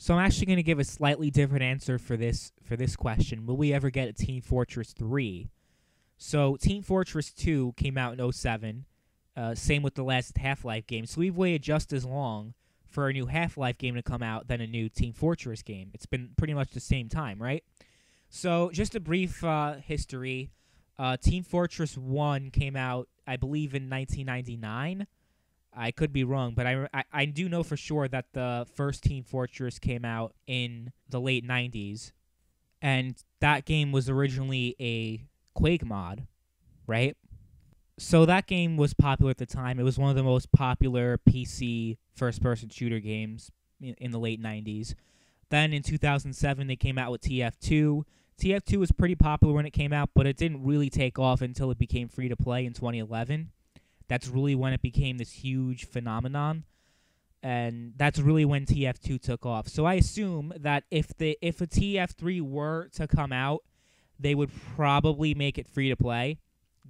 So I'm actually going to give a slightly different answer for this question. Will we ever get a Team Fortress 3? So Team Fortress 2 came out in 07. Same with the last Half-Life game. So we've waited just as long for a new Half-Life game to come out than a new Team Fortress game. It's been pretty much the same time, right? So just a brief history. Team Fortress 1 came out, I believe, in 1999. I could be wrong, but I do know for sure that the first Team Fortress came out in the late 90s. And that game was originally a Quake mod, right? So that game was popular at the time. It was one of the most popular PC first-person shooter games in the late 90s. Then in 2007, they came out with TF2. TF2 was pretty popular when it came out, but it didn't really take off until it became free-to-play in 2011. That's really when it became this huge phenomenon, and that's really when TF2 took off. So I assume that if a TF3 were to come out, they would probably make it free-to-play.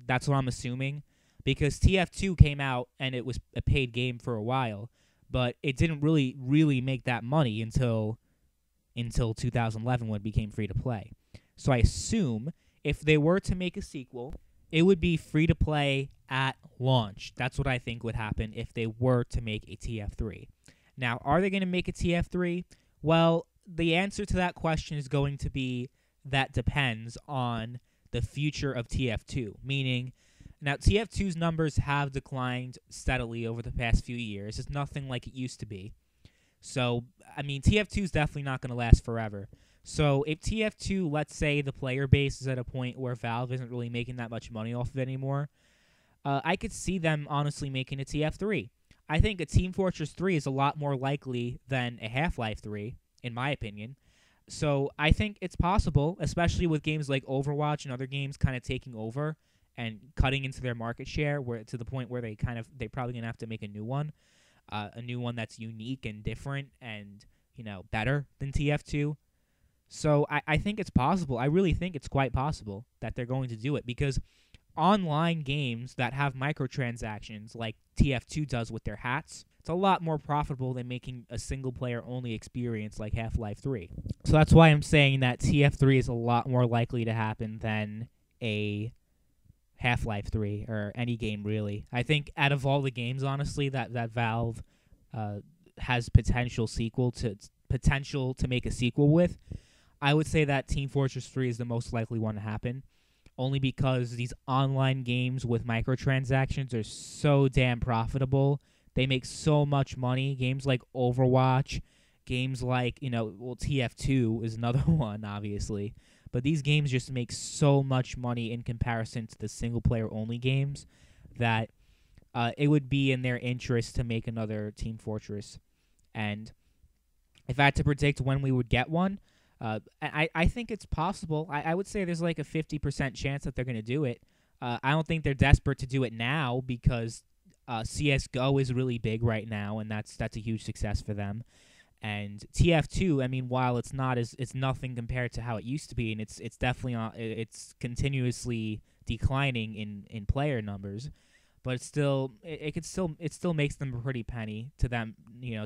That's what I'm assuming, because TF2 came out and it was a paid game for a while, but it didn't really make that money until 2011 when it became free-to-play. So I assume if they were to make a sequel, it would be free-to-play at launch. That's what I think would happen if they were to make a TF3. Now, are they going to make a TF3? Well, the answer to that question is going to be that depends on the future of TF2, meaning now TF2's numbers have declined steadily over the past few years. It's nothing like it used to be. So, I mean, TF2 is definitely not going to last forever. So if TF2, let's say the player base is at a point where Valve isn't really making that much money off of it anymore, I could see them honestly making a TF3. I think a Team Fortress 3 is a lot more likely than a Half-Life 3, in my opinion. So I think it's possible, especially with games like Overwatch and other games kind of taking over and cutting into their market share, where to the point where they're probably gonna have to make a new one that's unique and different and better than TF2. So I think it's possible. I really think it's quite possible that they're going to do it, because online games that have microtransactions like TF2 does with their hats, it's a lot more profitable than making a single-player only experience like Half-Life 3. So that's why I'm saying that TF3 is a lot more likely to happen than a Half-Life 3 or any game, really. I think out of all the games, honestly, that Valve has potential to make a sequel with, I would say that Team Fortress 3 is the most likely one to happen, only because these online games with microtransactions are so damn profitable. They make so much money. Games like Overwatch, games like, TF2 is another one, obviously. But these games just make so much money in comparison to the single-player-only games that it would be in their interest to make another Team Fortress. And if I had to predict when we would get one, I think it's possible. I would say there's like a 50% chance that they're going to do it. I don't think they're desperate to do it now because CSGO is really big right now, and that's a huge success for them. And TF2, I mean, while it's nothing compared to how it used to be, and it's definitely it's continuously declining in player numbers, but it still makes them a pretty penny to them,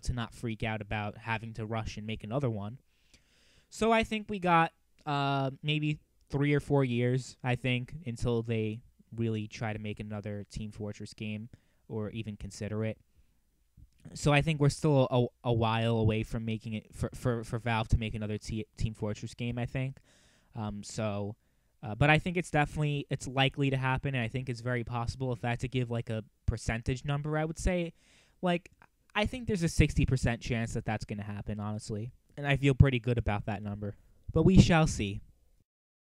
to not freak out about having to rush and make another one. So I think we got maybe 3 or 4 years, I think, until they really try to make another Team Fortress game or even consider it. So I think we're still a while away from making it for Valve to make another Team Fortress game, I think. But I think it's likely to happen, and I think it's very possible. If I had to give like a percentage number, I would say, I think there's a 60% chance that that's going to happen, honestly. And I feel pretty good about that number. But we shall see.